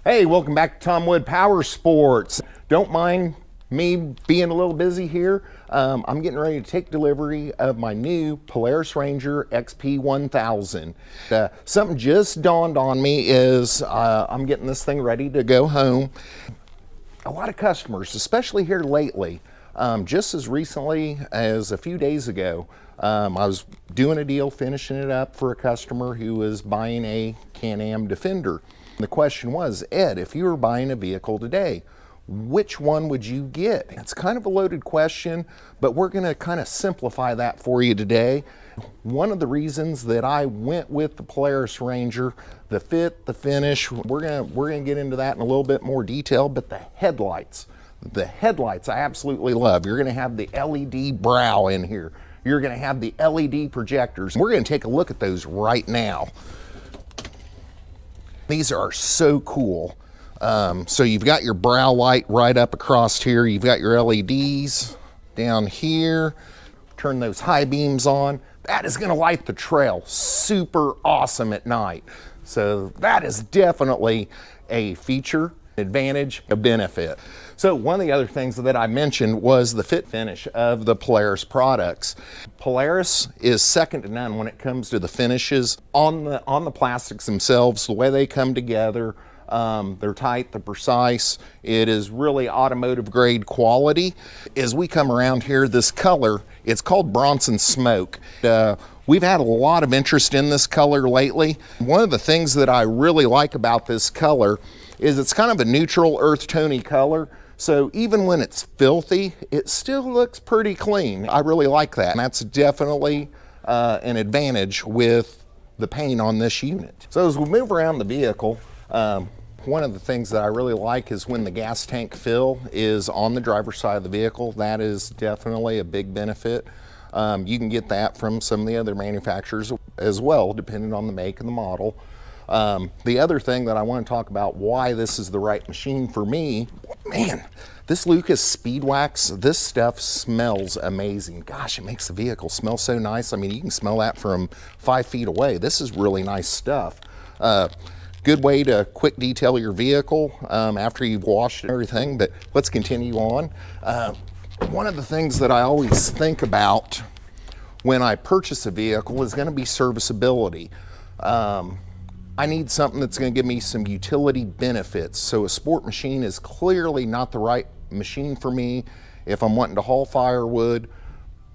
Hey, welcome back to Tom Wood Powersports. Don't mind me being a little busy here. I'm getting ready to take delivery of my new Polaris Ranger XP 1000. Something just dawned on me is I'm getting this thing ready to go home. A lot of customers, especially here lately, just as recently as a few days ago, I was doing a deal, finishing it up for a customer who was buying a Can-Am Defender. The question was, Ed, if you were buying a vehicle today, which one would you get? It's kind of a loaded question, but we're going to kind of simplify that for you today. One of the reasons that I went with the Polaris Ranger, the fit, the finish, we're gonna get into that in a little bit more detail, but the headlights I absolutely love. You're gonna have the LED brow in here. You're gonna have the LED projectors. We're gonna take a look at those right now. These are so cool. So you've got your brow light right up across here. You've got your LEDs down here. Turn those high beams on. That is gonna light the trail super awesome at night. So that is definitely a feature, advantage, a benefit. So one of the other things that I mentioned was the fit finish of the Polaris products. Polaris is second to none when it comes to the finishes on the plastics themselves, the way they come together. They're tight, they're precise. It is really automotive grade quality. As we come around here, this color, it's called Bronson Smoke. We've had a lot of interest in this color lately. One of the things that I really like about this color is it's kind of a neutral earth tony color. So even when it's filthy, it still looks pretty clean. I really like that. And that's definitely an advantage with the paint on this unit. So as we move around the vehicle, one of the things that I really like is when the gas tank fill is on the driver's side of the vehicle. That is definitely a big benefit. You can get that from some of the other manufacturers as well, depending on the make and the model. The other thing that I want to talk about why this is the right machine for me, man, this Lucas Speed Wax, this stuff smells amazing. Gosh, it makes the vehicle smell so nice. I mean, you can smell that from 5 feet away. This is really nice stuff. Good way to quick detail your vehicle after you've washed everything, but let's continue on. One of the things that I always think about when I purchase a vehicle is going to be serviceability. I need something that's going to give me some utility benefits. So a sport machine is clearly not the right machine for me if I'm wanting to haul firewood,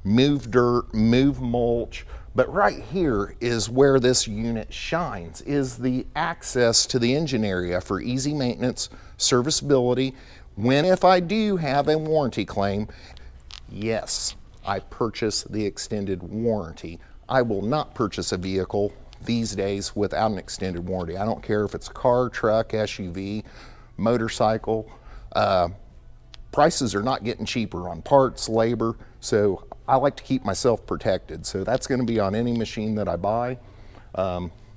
move dirt, move mulch. But right here is where this unit shines, is the access to the engine area for easy maintenance, serviceability. If I do have a warranty claim, yes, I purchase the extended warranty. I will not purchase a vehicle these days without an extended warranty. I don't care if it's a car, truck, SUV, motorcycle. Prices are not getting cheaper on parts, labor, so I like to keep myself protected. So that's going to be on any machine that I buy.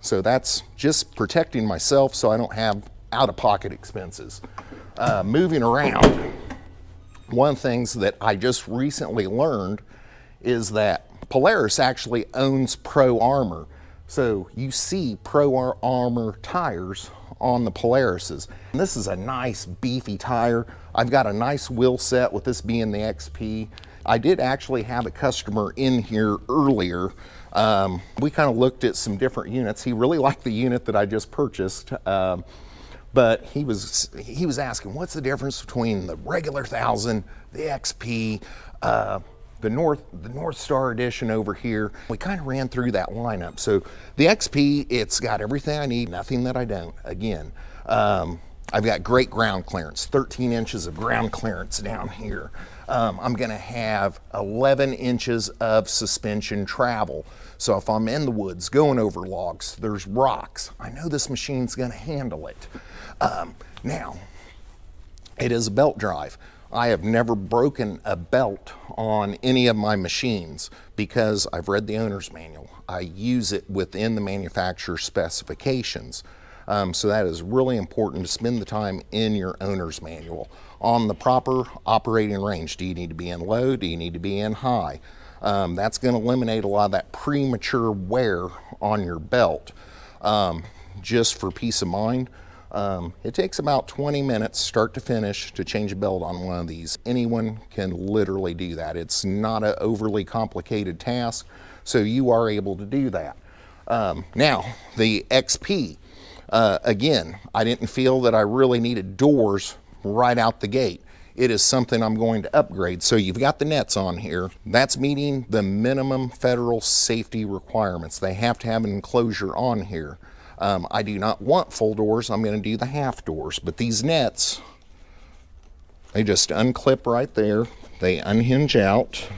So that's just protecting myself so I don't have out-of-pocket expenses. Moving around, one of the things that I just recently learned is that Polaris actually owns Pro Armor. So you see Pro Armor tires on the Polarises. And this is a nice beefy tire. I've got a nice wheel set with this being the XP. I did actually have a customer in here earlier. We kind of looked at some different units. He really liked the unit that I just purchased. But he was asking, what's the difference between the regular 1000, the XP, the North Star edition over here? We kind of ran through that lineup. So the XP, it's got everything I need, nothing that I don't. Again, I've got great ground clearance, 13 inches of ground clearance down here. I'm gonna have 11 inches of suspension travel. So if I'm in the woods going over logs, there's rocks, I know this machine's gonna handle it. Now, it is a belt drive. I have never broken a belt on any of my machines because I've read the owner's manual. I use it within the manufacturer's specifications. So that is really important to spend the time in your owner's manual. On the proper operating range, do you need to be in low? Do you need to be in high? That's going to eliminate a lot of that premature wear on your belt. Just for peace of mind, It takes about 20 minutes start to finish to change a belt on one of these. Anyone can literally do that. It's not an overly complicated task, so you are able to do that. Now, the XP, again, I didn't feel that I really needed doors right out the gate. It is something I'm going to upgrade. So you've got the nets on here. That's meeting the minimum federal safety requirements. They have to have an enclosure on here. I do not want full doors. I'm going to do the half doors. But these nets, they just unclip right there. They unhinge out.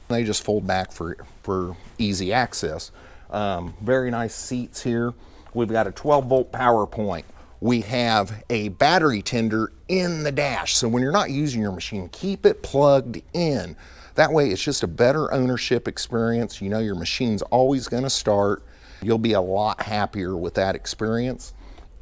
They just fold back for easy access. Very nice seats here. We've got a 12-volt power point. We have a battery tender in the dash. So when you're not using your machine, keep it plugged in. That way it's just a better ownership experience. You know your machine's always gonna start. You'll be a lot happier with that experience.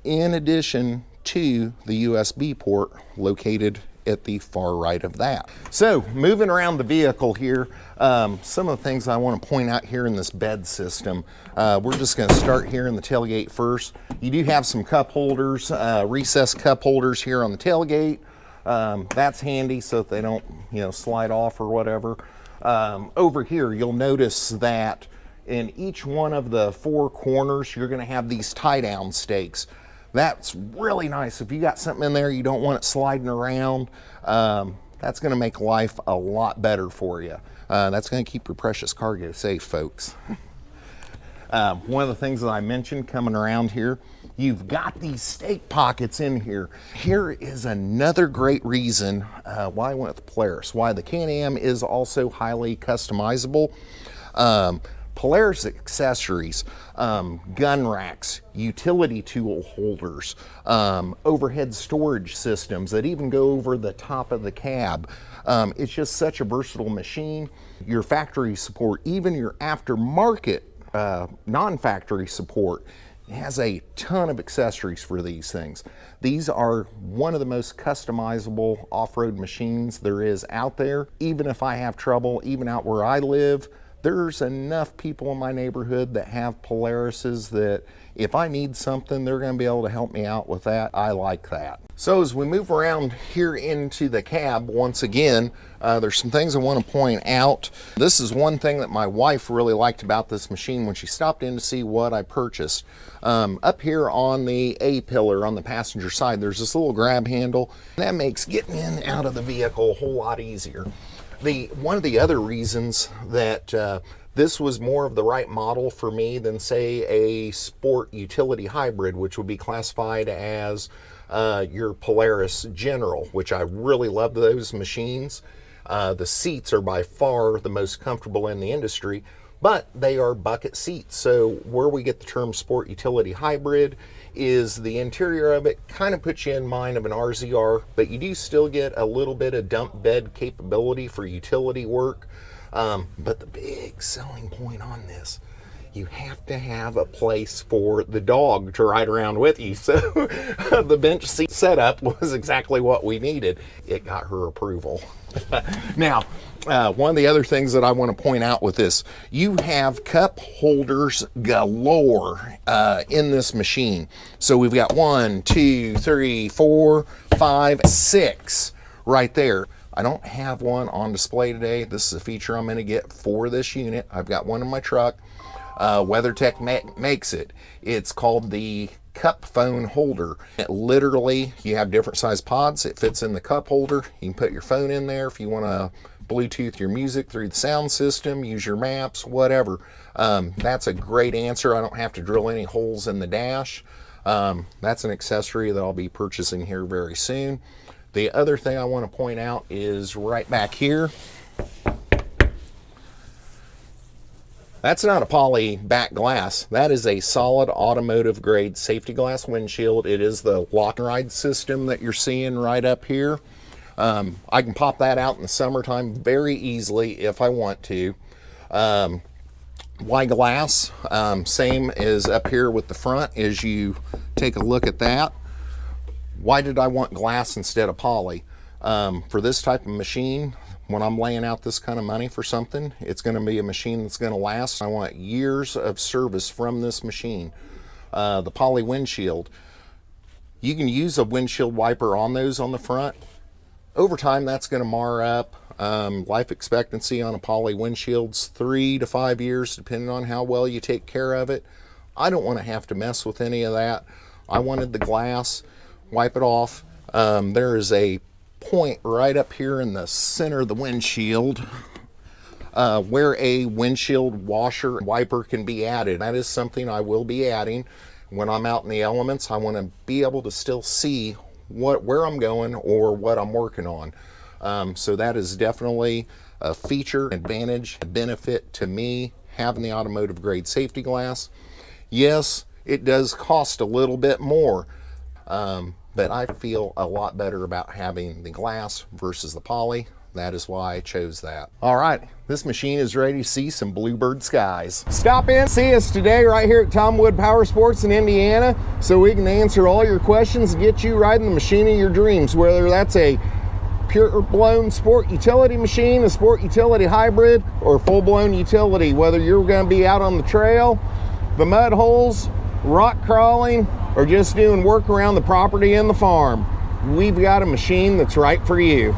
In addition to the USB port located at the far right of that. So moving around the vehicle here, some of the things I want to point out here in this bed system. We're just going to start here in the tailgate first. You do have some cup holders, recessed cup holders here on the tailgate. That's handy so that they don't, slide off or whatever. Over here, you'll notice that in each one of the four corners, you're going to have these tie-down stakes. That's really nice. If you got something in there you don't want it sliding around, that's going to make life a lot better for you. That's going to keep your precious cargo safe, folks. One of the things that I mentioned coming around here, you've got these stake pockets in here. Here is another great reason why I went with the Polaris, why the Can-Am is also highly customizable. Polaris accessories, gun racks, utility tool holders, overhead storage systems that even go over the top of the cab. It's just such a versatile machine. Your factory support, even your aftermarket non-factory support, has a ton of accessories for these things. These are one of the most customizable off-road machines there is out there. Even if I have trouble, even out where I live, there's enough people in my neighborhood that have Polarises that if I need something, they're going to be able to help me out with that. I like that. So as we move around here into the cab, once again, there's some things I want to point out. This is one thing that my wife really liked about this machine when she stopped in to see what I purchased. Up here on the A-pillar on the passenger side, there's this little grab handle. That makes getting in and out of the vehicle a whole lot easier. One of the other reasons that this was more of the right model for me than, say, a sport utility hybrid, which would be classified as your Polaris General, which I really love those machines. The seats are by far the most comfortable in the industry, but they are bucket seats. So where we get the term sport utility hybrid is the interior of it kind of puts you in mind of an RZR, but you do still get a little bit of dump bed capability for utility work. But the big selling point on this, you have to have a place for the dog to ride around with you. So the bench seat setup was exactly what we needed. It got her approval. Now, one of the other things that I want to point out with this, you have cup holders galore in this machine. So we've got 1, 2, 3, 4, 5, 6 right there. I don't have one on display today. This is a feature I'm going to get for this unit. I've got one in my truck. WeatherTech makes it. It's called the cup phone holder. Literally, you have different size pods. It fits in the cup holder. You can put your phone in there if you want to Bluetooth your music through the sound system, use your maps, whatever. That's a great answer. I don't have to drill any holes in the dash. That's an accessory that I'll be purchasing here very soon. The other thing I want to point out is right back here. That's not a poly back glass. That is a solid automotive grade safety glass windshield. It is the lock and ride system that you're seeing right up here. I can pop that out in the summertime very easily if I want to. Why glass? Same as up here with the front as you take a look at that. Why did I want glass instead of poly? For this type of machine, when I'm laying out this kind of money for something, it's going to be a machine that's going to last. I want years of service from this machine. the poly windshield. You can use a windshield wiper on those on the front. Over time, that's going to mar up. Life expectancy on a poly windshield's 3 to 5 years, depending on how well you take care of it. I don't want to have to mess with any of that. I wanted the glass, wipe it off. There is a point right up here in the center of the windshield where a windshield washer wiper can be added. That is something I will be adding. When I'm out in the elements, I want to be able to still see where I'm going or what I'm working on. So that is definitely a feature, advantage, a benefit to me having the automotive grade safety glass. Yes, it does cost a little bit more, but I feel a lot better about having the glass versus the poly. That is why I chose that. All right, this machine is ready to see some bluebird skies. Stop in, see us today right here at Tom Wood Powersports in Indiana so we can answer all your questions and get you riding the machine of your dreams, whether that's a pure-blown sport utility machine, a sport utility hybrid, or full-blown utility, whether you're gonna be out on the trail, the mud holes, rock crawling, or just doing work around the property and the farm. We've got a machine that's right for you.